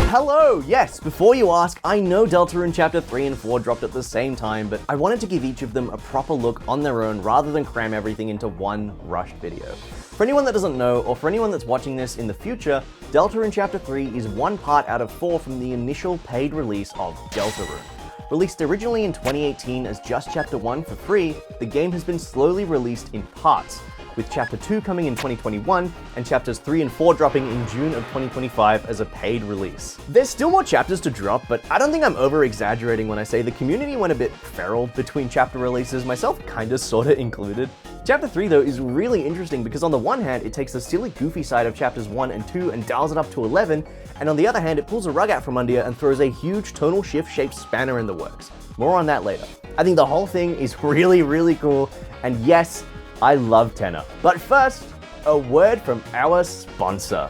Hello! Yes, before you ask, I know Deltarune Chapter 3 and 4 dropped at the same time, but I wanted to give each of them a proper look on their own rather than cram everything into one rushed video. For anyone that doesn't know, or for anyone that's watching this in the future, Deltarune Chapter 3 is one part out of 4 from the initial paid release of Deltarune. Released originally in 2018 as just Chapter 1 for free, the game has been slowly released in parts, with Chapter 2 coming in 2021 and Chapters 3 and 4 dropping in June of 2025 as a paid release. There's still more chapters to drop, but I don't think I'm over-exaggerating when I say the community went a bit feral between chapter releases, myself kinda sorta included. Chapter 3 though is really interesting because on the one hand it takes the silly goofy side of chapters 1 and 2 and dials it up to 11, and on the other hand it pulls a rug out from under you and throws a huge tonal shift shaped spanner in the works. More on that later. I think the whole thing is really cool, and yes, I love Tenor. But first, a word from our sponsor.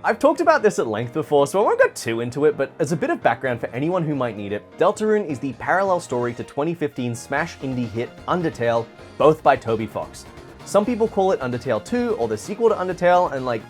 I've talked about this at length before, so I won't go too into it, but as a bit of background for anyone who might need it, Deltarune is the parallel story to 2015 smash indie hit Undertale, both by Toby Fox. Some people call it Undertale 2 or the sequel to Undertale, and like,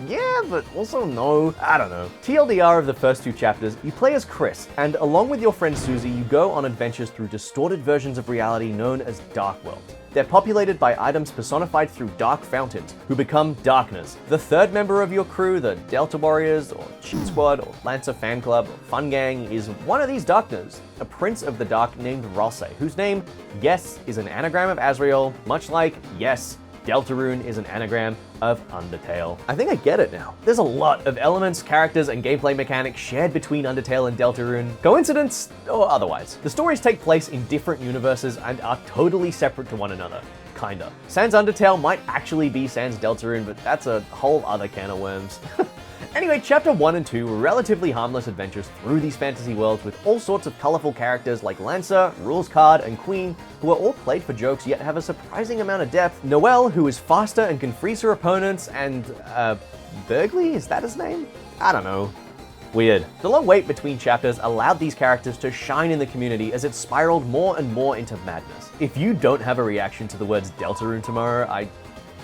yeah, but also no, I don't know. TLDR of the first 2 chapters, you play as Chris, and along with your friend Susie, you go on adventures through distorted versions of reality known as Dark World. They're populated by items personified through dark fountains, who become Darkners. The third member of your crew, the Delta Warriors, or Cheat Squad, or Lancer Fan Club, or Fun Gang, is one of these Darkners, a prince of the dark named Ralsei, whose name, yes, is an anagram of Azrael, much like, yes, Deltarune is an anagram of Undertale. I think I get it now. There's a lot of elements, characters, and gameplay mechanics shared between Undertale and Deltarune. Coincidence or otherwise. The stories take place in different universes and are totally separate to one another. Kinda. Sans Undertale might actually be Sans Deltarune, but that's a whole other can of worms. Anyway, Chapter 1 and 2 were relatively harmless adventures through these fantasy worlds with all sorts of colorful characters like Lancer, Rules Card, and Queen, who are all played for jokes yet have a surprising amount of depth. Noelle, who is faster and can freeze her opponents, and, Burgley? Is that his name? I don't know. Weird. The long wait between chapters allowed these characters to shine in the community as it spiraled more and more into madness. If you don't have a reaction to the words Deltarune tomorrow, I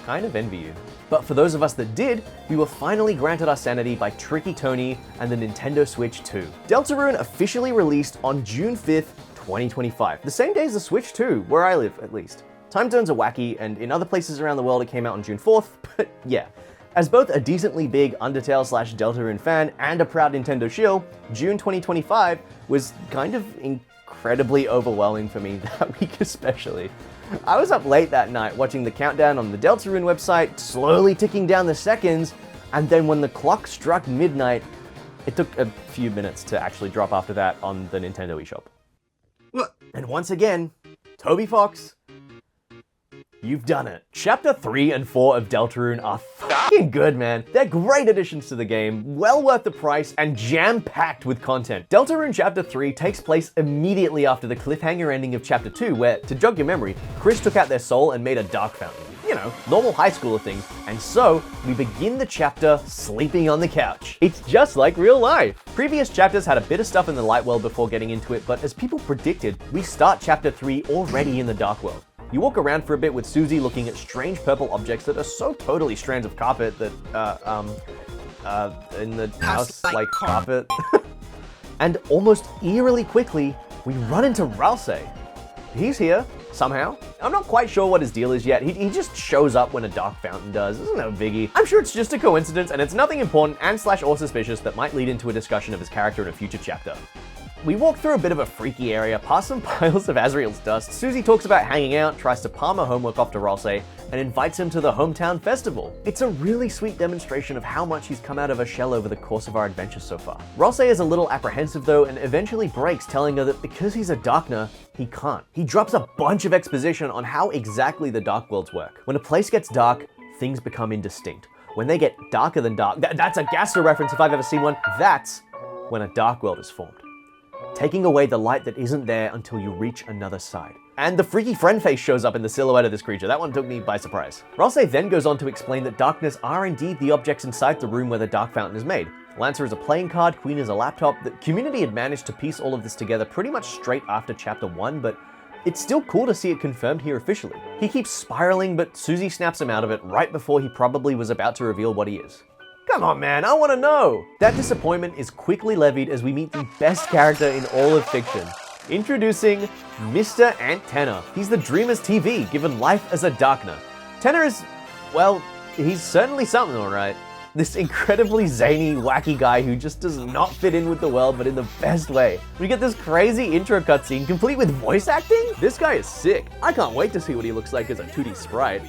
kind of envy you. But for those of us that did, we were finally granted our sanity by Tricky Tony and the Nintendo Switch 2. Deltarune officially released on June 5th, 2025, the same day as the Switch 2, where I live at least. Time zones are wacky, and in other places around the world it came out on June 4th, but yeah. As both a decently big Undertale/Deltarune fan and a proud Nintendo shill, June 2025 was kind of incredibly overwhelming for me that week especially. I was up late that night watching the countdown on the Deltarune website, slowly ticking down the seconds, and then when the clock struck midnight, it took a few minutes to actually drop after that on the Nintendo eShop. What? And once again, Toby Fox, you've done it. Chapter 3 and 4 of Deltarune are fucking good, man. They're great additions to the game, well worth the price, and jam-packed with content. Deltarune Chapter 3 takes place immediately after the cliffhanger ending of Chapter 2, where, to jog your memory, Chris took out their soul and made a dark fountain. You know, normal high schooler things. And so, we begin the chapter sleeping on the couch. It's just like real life. Previous chapters had a bit of stuff in the light world before getting into it, but as people predicted, we start Chapter 3 already in the dark world. You walk around for a bit with Susie looking at strange purple objects that are so totally strands of carpet that, in the house, like carpet. And almost eerily quickly, we run into Ralsei. He's here, somehow. I'm not quite sure what his deal is yet. He just shows up when a dark fountain does. It's no biggie. I'm sure it's just a coincidence and it's nothing important and/or suspicious that might lead into a discussion of his character in a future chapter. We walk through a bit of a freaky area, past some piles of Azrael's dust. Susie talks about hanging out, tries to palm her homework off to Ralsei, and invites him to the hometown festival. It's a really sweet demonstration of how much he's come out of her shell over the course of our adventures so far. Ralsei is a little apprehensive though, and eventually breaks, telling her that because he's a Darkner, he can't. He drops a bunch of exposition on how exactly the Dark Worlds work. When a place gets dark, things become indistinct. When they get darker than dark, that's a Gaster reference if I've ever seen one, that's when a Dark World is formed, taking away the light that isn't there until you reach another side. And the freaky friend face shows up in the silhouette of this creature. That one took me by surprise. Ralsei then goes on to explain that darkness are indeed the objects inside the room where the dark fountain is made. Lancer is a playing card, Queen is a laptop. The community had managed to piece all of this together pretty much straight after Chapter 1, but it's still cool to see it confirmed here officially. He keeps spiraling, but Susie snaps him out of it right before he probably was about to reveal what he is. Come on, man, I want to know! That disappointment is quickly levied as we meet the best character in all of fiction. Introducing Mr. Antenna. He's the Dreamer's TV, given life as a Darkner. Tenor is, well, he's certainly something, alright. This incredibly zany, wacky guy who just does not fit in with the world, but in the best way. We get this crazy intro cutscene, complete with voice acting? This guy is sick. I can't wait to see what he looks like as a 2D sprite.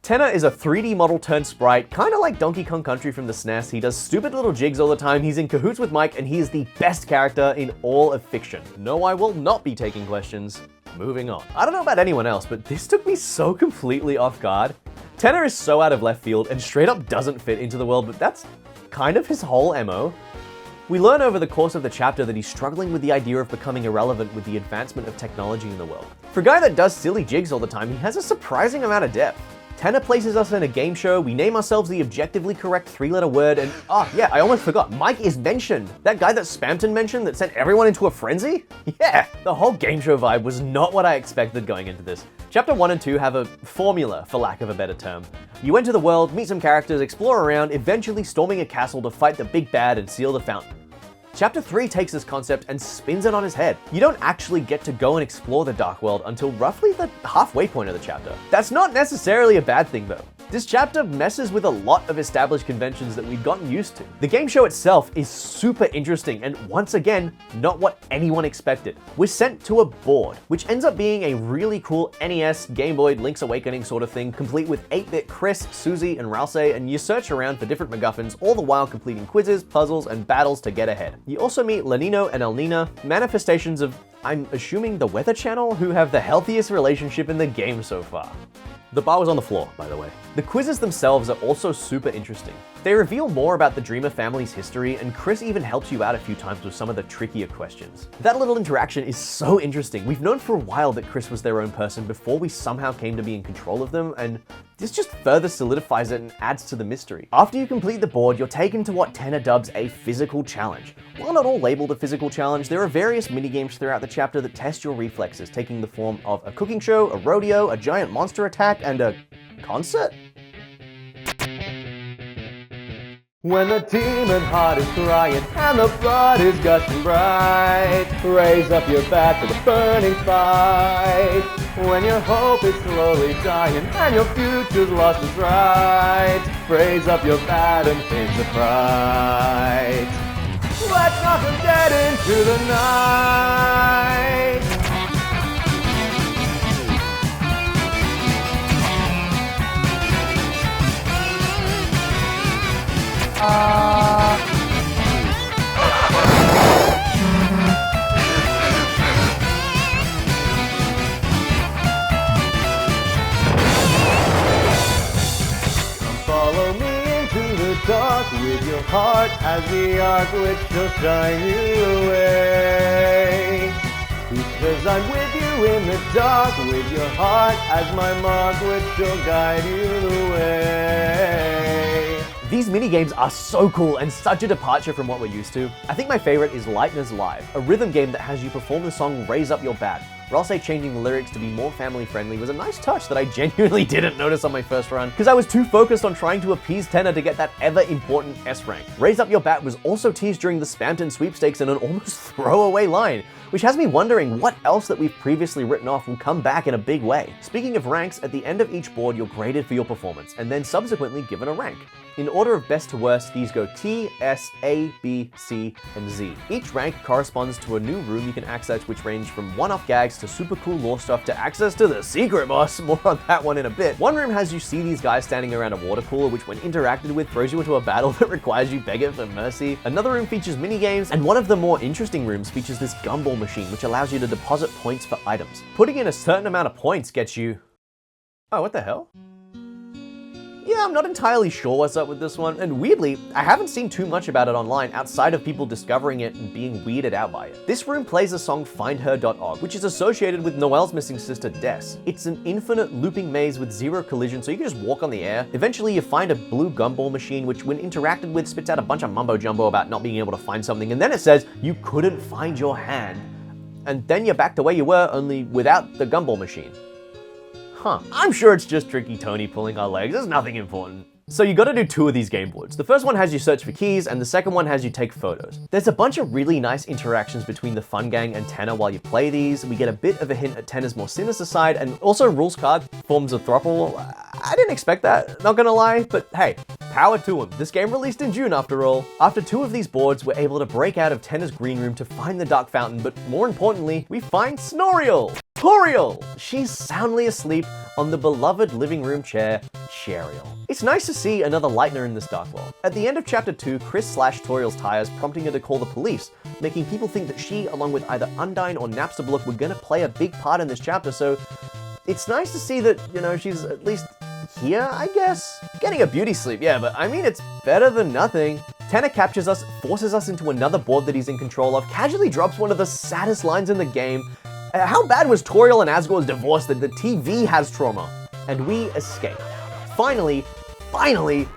Tenor is a 3D model turned sprite, kinda like Donkey Kong Country from the SNES. He does stupid little jigs all the time, he's in cahoots with Mike, and he is the best character in all of fiction. No, I will not be taking questions. Moving on. I don't know about anyone else, but this took me so completely off guard. Tenor is so out of left field and straight up doesn't fit into the world, but that's kind of his whole MO. We learn over the course of the chapter that he's struggling with the idea of becoming irrelevant with the advancement of technology in the world. For a guy that does silly jigs all the time, he has a surprising amount of depth. Tenor places us in a game show, we name ourselves the objectively correct 3-letter word, and oh yeah, I almost forgot, Mike is mentioned. That guy that Spamton mentioned that sent everyone into a frenzy? Yeah, the whole game show vibe was not what I expected going into this. Chapter 1 and 2 have a formula, for lack of a better term. You enter the world, meet some characters, explore around, eventually storming a castle to fight the big bad and seal the fountain. Chapter 3 takes this concept and spins it on his head. You don't actually get to go and explore the Dark World until roughly the halfway point of the chapter. That's not necessarily a bad thing though. This chapter messes with a lot of established conventions that we've gotten used to. The game show itself is super interesting and once again, not what anyone expected. We're sent to a board, which ends up being a really cool NES, Game Boy, Link's Awakening sort of thing, complete with 8-bit Chris, Susie, and Rousey, and you search around for different MacGuffins, all the while completing quizzes, puzzles, and battles to get ahead. You also meet Lanino and Elnina, manifestations of, I'm assuming, the Weather Channel, who have the healthiest relationship in the game so far. The bar was on the floor, by the way. The quizzes themselves are also super interesting. They reveal more about the Dreamer family's history, and Chris even helps you out a few times with some of the trickier questions. That little interaction is so interesting. We've known for a while that Chris was their own person before we somehow came to be in control of them, and this just further solidifies it and adds to the mystery. After you complete the board, you're taken to what Tenor dubs a physical challenge. While not all labeled a physical challenge, there are various minigames throughout the chapter that test your reflexes, taking the form of a cooking show, a rodeo, a giant monster attack, and a concert? When the demon heart is crying and the blood is gushing bright, raise up your bat to the burning fight. When your hope is slowly dying and your future's lost in fright, raise up your bat and face the fright. Let's knock them dead into the night. Follow me into the dark with your heart as the arc which shall shine you away. Because I'm with you in the dark with your heart as my mark which shall guide you the way. These minigames are so cool and such a departure from what we're used to. I think my favorite is Lightner's Live, a rhythm game that has you perform the song Raise Up Your Bat. Rousey changing the lyrics to be more family friendly was a nice touch that I genuinely didn't notice on my first run, because I was too focused on trying to appease Tenor to get that ever important S rank. Raise Up Your Bat was also teased during the Spamton sweepstakes in an almost throwaway line, which has me wondering what else that we've previously written off will come back in a big way. Speaking of ranks, at the end of each board you're graded for your performance, and then subsequently given a rank. In order of best to worst, these go T, S, A, B, C, and Z. Each rank corresponds to a new room you can access, which range from one-off gags to super cool lore stuff to access to the secret boss. More on that one in a bit. One room has you see these guys standing around a water cooler, which when interacted with throws you into a battle that requires you beg it for mercy. Another room features minigames, and one of the more interesting rooms features this gumball machine, which allows you to deposit points for items. Putting in a certain amount of points gets you... Oh, what the hell? Yeah, I'm not entirely sure what's up with this one, and weirdly, I haven't seen too much about it online outside of people discovering it and being weirded out by it. This room plays the song findher.org, which is associated with Noelle's missing sister Des. It's an infinite looping maze with zero collision, so you can just walk on the air. Eventually you find a blue gumball machine, which when interacted with spits out a bunch of mumbo jumbo about not being able to find something, and then it says you couldn't find your hand. And then you're back the way you were, only without the gumball machine. Huh. I'm sure it's just Tricky Tony pulling our legs, there's nothing important. So you gotta do 2 of these game boards. The first one has you search for keys, and the second one has you take photos. There's a bunch of really nice interactions between the Fun Gang and Tanner while you play these. We get a bit of a hint at Tanner's more sinister side, and also Rules card forms a throuple. I didn't expect that, not gonna lie, but hey, power to him. This game released in June after all. After 2 of these boards, we're able to break out of Tanner's green room to find the dark fountain, but more importantly, we find Snoriel! Toriel! She's soundly asleep on the beloved living room chair, Cheriel. It's nice to see another lightener in this dark world. At the end of chapter 2, Chris slashed Toriel's tires, prompting her to call the police, making people think that she, along with either Undyne or Napstablook, were gonna play a big part in this chapter, so it's nice to see that, you know, she's at least here, I guess? Getting a beauty sleep, yeah, but I mean, it's better than nothing. Tanner captures us, forces us into another board that he's in control of, casually drops one of the saddest lines in the game. How bad was Toriel and Asgore's divorce that the TV has trauma? And we escape. Finally,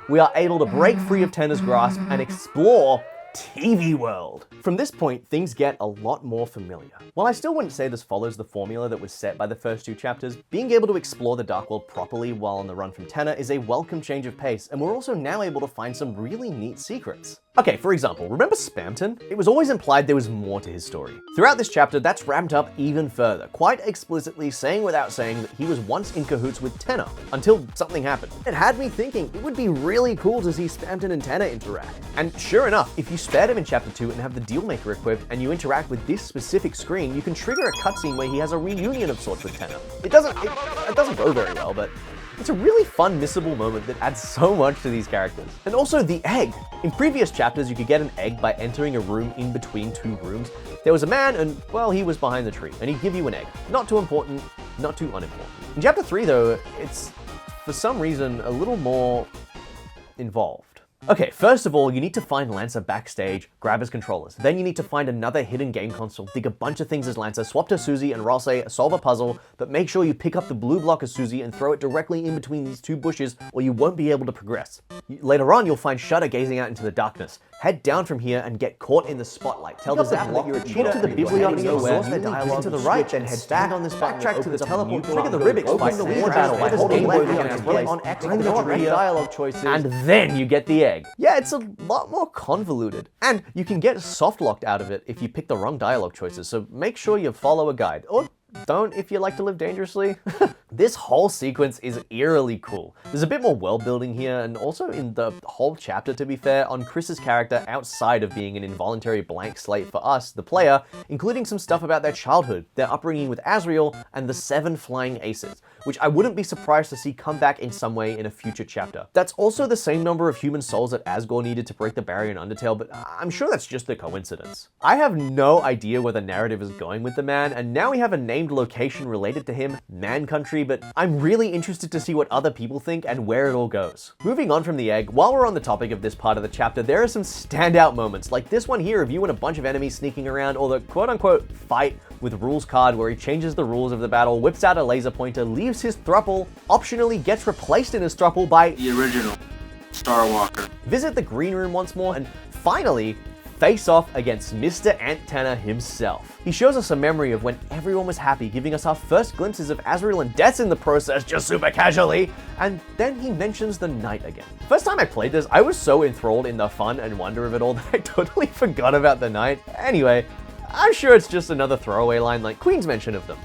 we are able to break free of Tanner's grasp and explore TV world. From this point, things get a lot more familiar. While I still wouldn't say this follows the formula that was set by the first 2 chapters, being able to explore the Dark World properly while on the run from Tanner is a welcome change of pace, and we're also now able to find some really neat secrets. Okay, for example, remember Spamton? It was always implied there was more to his story. Throughout this chapter, that's ramped up even further, quite explicitly saying without saying that he was once in cahoots with Tanner, until something happened. It had me thinking it would be really cool to see Spamton and Tanner interact. And sure enough, if you spared him in chapter 2 and have the Dealmaker equipped and you interact with this specific screen, you can trigger a cutscene where he has a reunion of sorts with Tanner. It doesn't go very well, but it's a really fun, missable moment that adds so much to these characters. And also the egg. In previous chapters, you could get an egg by entering a room in between 2 rooms. There was a man and, well, he was behind the tree, and he'd give you an egg. Not too important, not too unimportant. In chapter 3 though, it's, for some reason, a little more involved. Okay, first of all, you need to find Lancer backstage, grab his controllers. Then you need to find another hidden game console, dig a bunch of things as Lancer, swap to Susie and Ralsei, solve a puzzle, but make sure you pick up the blue block as Susie and throw it directly in between these 2 bushes or you won't be able to progress. Later on, you'll find Shudder gazing out into the darkness. Head down from here and get caught in the spotlight. Tell the Zap that you're a cheater to the bibliography, source their dialogue to the right, then head back on this backtrack to the teleport, trigger the Rubik's fight, the war battle by holding left against play on X, find the correct dialogue choices, and then you get the egg. Yeah, it's a lot more convoluted. And you can get soft locked out of it if you pick the wrong dialogue choices, so make sure you follow a guide. Or don't if you like to live dangerously. This whole sequence is eerily cool. There's a bit more world building here, and also in the whole chapter, to be fair, on Chris's character outside of being an involuntary blank slate for us, the player, including some stuff about their childhood, their upbringing with Asriel, and the 7 flying aces, which I wouldn't be surprised to see come back in some way in a future chapter. That's also the same number of human souls that Asgore needed to break the barrier in Undertale, but I'm sure that's just a coincidence. I have no idea where the narrative is going with the man, and now we have a named location related to him, Man Country, but I'm really interested to see what other people think and where it all goes. Moving on from the egg, while we're on the topic of this part of the chapter, there are some standout moments, like this one here of you and a bunch of enemies sneaking around, or the quote-unquote fight with Rules card where he changes the rules of the battle, whips out a laser pointer, leaves his thruple, optionally gets replaced in his thruple by the original Star Walker. Visit the green room once more, and finally, face off against Mr. Ant Tanner himself. He shows us a memory of when everyone was happy, giving us our first glimpses of Asriel and Death in the process, just super casually, and then he mentions the night again. First time I played this, I was so enthralled in the fun and wonder of it all that I totally forgot about the night. Anyway, I'm sure it's just another throwaway line like Queen's mention of them.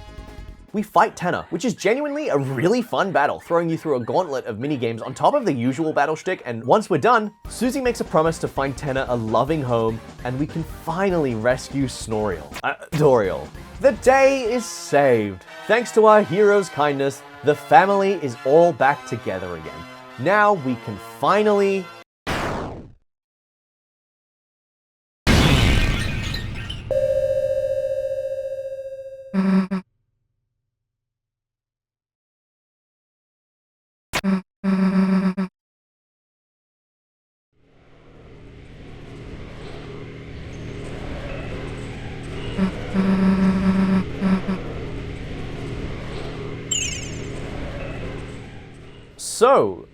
We fight Tanner, which is genuinely a really fun battle, throwing you through a gauntlet of minigames on top of the usual battle shtick, and once we're done, Susie makes a promise to find Tanner a loving home, and we can finally rescue Toriel. The day is saved. Thanks to our hero's kindness, the family is all back together again. Now we can finally So,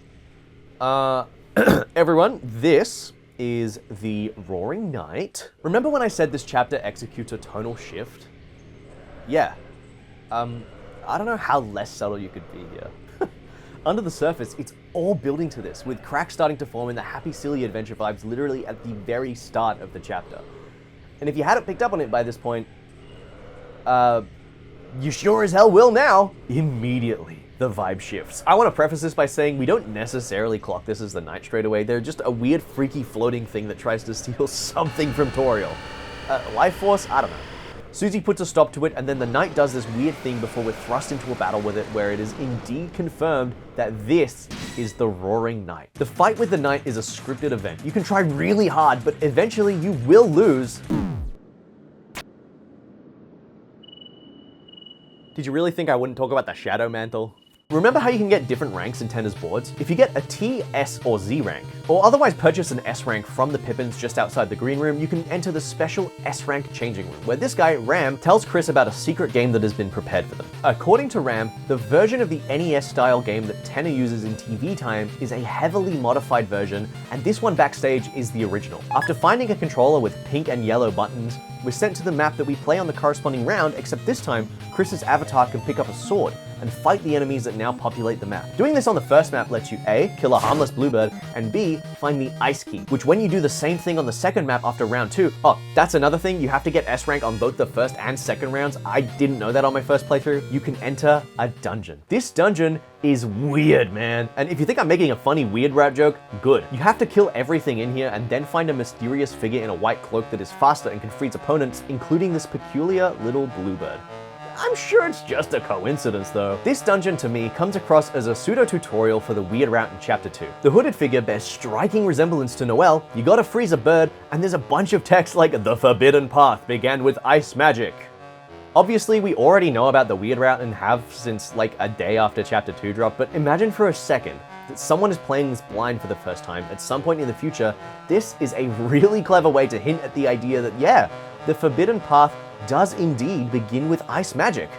everyone, this is the Roaring Knight. Remember when I said this chapter executes a tonal shift? Yeah. I don't know how less subtle you could be here. Under the surface, it's all building to this, with cracks starting to form in the happy, silly adventure vibes literally at the very start of the chapter. And if you hadn't picked up on it by this point, you sure as hell will now. Immediately, the vibe shifts. I want to preface this by saying we don't necessarily clock this as the knight straight away. They're just a weird, freaky floating thing that tries to steal something from Toriel. Life force? I don't know. Susie puts a stop to it, and then the knight does this weird thing before we're thrust into a battle with it, where it is indeed confirmed that this is the Roaring Knight. The fight with the knight is a scripted event. You can try really hard, but eventually you will lose. Did you really think I wouldn't talk about the Shadow Mantle? Remember how you can get different ranks in Tenna's boards? If you get a T, S, or Z rank, or otherwise purchase an S rank from the Pippins just outside the green room, you can enter the special S rank changing room, where this guy, Ram, tells Chris about a secret game that has been prepared for them. According to Ram, the version of the NES-style game that Tenna uses in TV time is a heavily modified version, and this one backstage is the original. After finding a controller with pink and yellow buttons, we're sent to the map that we play on the corresponding round, except this time, Chris's avatar can pick up a sword and fight the enemies that now populate the map. Doing this on the first map lets you A, kill a harmless bluebird, and B, find the ice key, which when you do the same thing on the second map after round 2, oh, that's another thing, you have to get S rank on both the first and second rounds. I didn't know that on my first playthrough. You can enter a dungeon. This dungeon is weird, man. And if you think I'm making a funny weird rap joke, good. You have to kill everything in here and then find a mysterious figure in a white cloak that is faster and can freeze opponents, including this peculiar little bluebird. I'm sure it's just a coincidence though. This dungeon to me comes across as a pseudo-tutorial for the weird route in chapter 2. The hooded figure bears striking resemblance to Noelle, you gotta freeze a bird, and there's a bunch of text like the forbidden path began with ice magic. Obviously, we already know about the weird route and have since like a day after chapter 2 dropped, but imagine for a second that someone is playing this blind for the first time at some point in the future. This is a really clever way to hint at the idea that, yeah, the forbidden path does indeed begin with ice magic.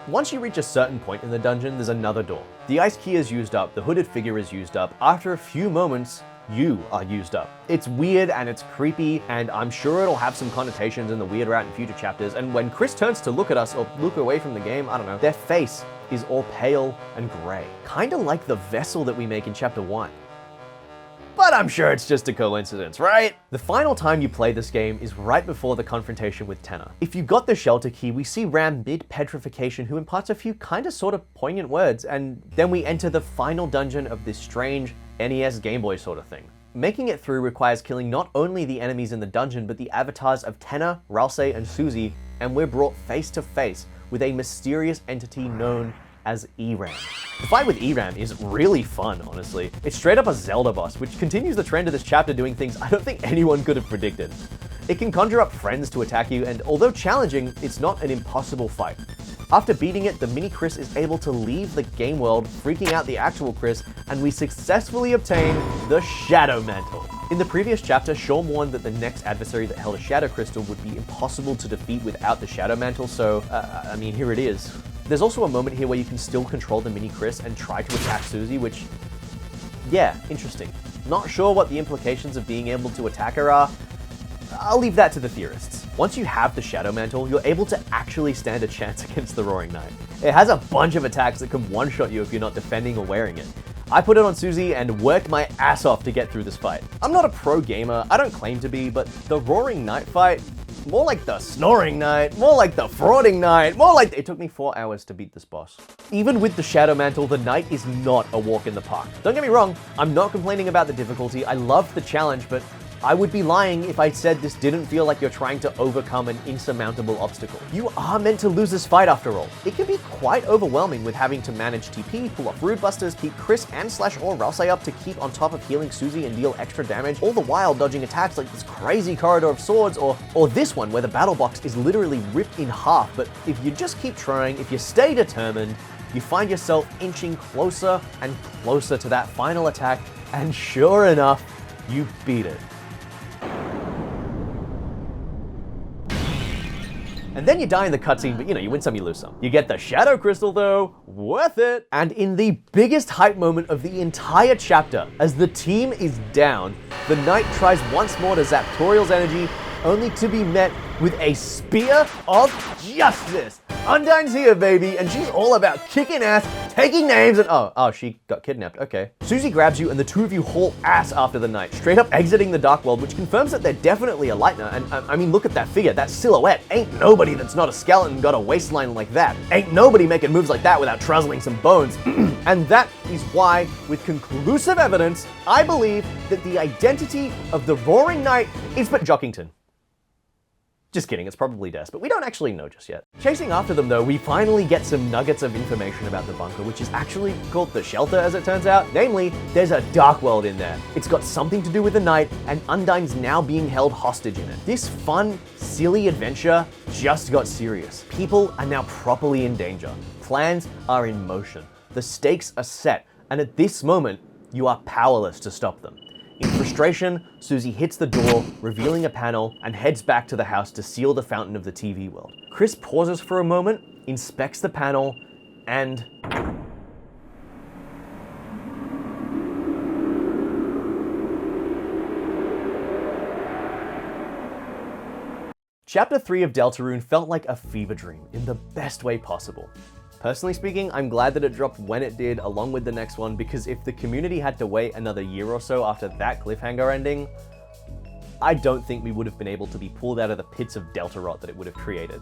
Once you reach a certain point in the dungeon, there's another door. The ice key is used up, the hooded figure is used up. After a few moments, you are used up. It's weird and it's creepy, and I'm sure it'll have some connotations in the weird route in future chapters, and when Chris turns to look at us or look away from the game, I don't know, their face is all pale and gray. Kinda like the vessel that we make in chapter 1. But I'm sure it's just a coincidence, right? The final time you play this game is right before the confrontation with Tenna. If you got the shelter key, we see Ram mid-petrification who imparts a few kinda sorta poignant words, and then we enter the final dungeon of this strange NES Game Boy sort of thing. Making it through requires killing not only the enemies in the dungeon, but the avatars of Tenna, Ralsei, and Susie, and we're brought face to face with a mysterious entity known as ERAM. The fight with ERAM is really fun, honestly. It's straight up a Zelda boss, which continues the trend of this chapter doing things I don't think anyone could have predicted. It can conjure up friends to attack you, and although challenging, it's not an impossible fight. After beating it, the mini Chris is able to leave the game world, freaking out the actual Chris, and we successfully obtain the Shadow Mantle. In the previous chapter, Shawn warned that the next adversary that held a Shadow Crystal would be impossible to defeat without the Shadow Mantle, so, I mean, here it is. There's also a moment here where you can still control the mini Chris and try to attack Susie, which, yeah, interesting. Not sure what the implications of being able to attack her are. I'll leave that to the theorists. Once you have the Shadow Mantle, you're able to actually stand a chance against the Roaring Knight. It has a bunch of attacks that can one-shot you if you're not defending or wearing it. I put it on Susie and worked my ass off to get through this fight. I'm not a pro gamer, I don't claim to be, but the Roaring Knight fight, more like the Snoring Knight, more like the Frauding Knight, more like... It took me 4 hours to beat this boss. Even with the Shadow Mantle, the Knight is not a walk in the park. Don't get me wrong, I'm not complaining about the difficulty, I loved the challenge, but I would be lying if I said this didn't feel like you're trying to overcome an insurmountable obstacle. You are meant to lose this fight after all. It can be quite overwhelming with having to manage TP, pull off Rude Busters, keep Chris and or Ralsei up to keep on top of healing Susie and deal extra damage, all the while dodging attacks like this crazy corridor of swords or this one where the battle box is literally ripped in half. But if you just keep trying, if you stay determined, you find yourself inching closer and closer to that final attack, and sure enough, you beat it. And then you die in the cutscene, but you win some, you lose some. You get the Shadow Crystal though, worth it. And in the biggest hype moment of the entire chapter, as the team is down, the knight tries once more to zap Toriel's energy, only to be met with a Spear of Justice. Undyne's here, baby, and she's all about kicking ass, taking names, and oh, she got kidnapped, okay. Susie grabs you and the two of you haul ass after the knight, straight up exiting the Dark World, which confirms that they're definitely a Lightner, and I mean, look at that figure, that silhouette. Ain't nobody that's not a skeleton got a waistline like that. Ain't nobody making moves like that without truzzling some bones. And that is why, with conclusive evidence, I believe that the identity of the Roaring Knight is but Jockington. Just kidding, it's probably Des, but we don't actually know just yet. Chasing after them though, we finally get some nuggets of information about the bunker, which is actually called the Shelter as it turns out. Namely, there's a Dark World in there. It's got something to do with the Knight, and Undyne's now being held hostage in it. This fun, silly adventure just got serious. People are now properly in danger. Plans are in motion. The stakes are set, and at this moment, you are powerless to stop them. In frustration, Susie hits the door, revealing a panel, and heads back to the house to seal the fountain of the TV world. Chris pauses for a moment, inspects the panel, and... Chapter 3 of Deltarune felt like a fever dream in the best way possible. Personally speaking, I'm glad that it dropped when it did, along with the next one, because if the community had to wait another year or so after that cliffhanger ending, I don't think we would have been able to be pulled out of the pits of Deltarune that it would have created.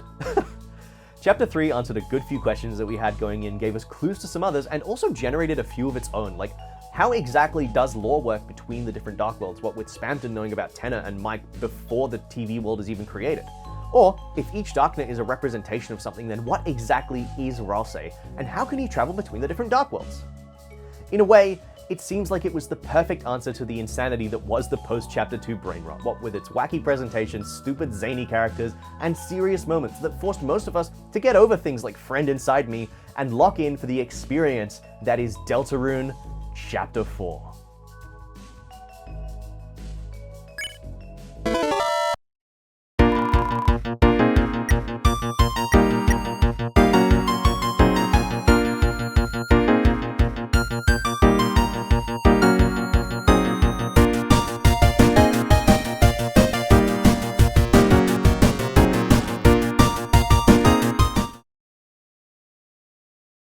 Chapter 3 answered a good few questions that we had going in, gave us clues to some others, and also generated a few of its own, like how exactly does lore work between the different Dark Worlds, what with Spamton knowing about Tenna and Mike before the TV world is even created? Or, if each Darknet is a representation of something, then what exactly is Ralsei, and how can he travel between the different Dark Worlds? In a way, it seems like it was the perfect answer to the insanity that was the post-Chapter 2 brain rot, what with its wacky presentation, stupid zany characters, and serious moments that forced most of us to get over things like Friend Inside Me and lock in for the experience that is Deltarune Chapter 4.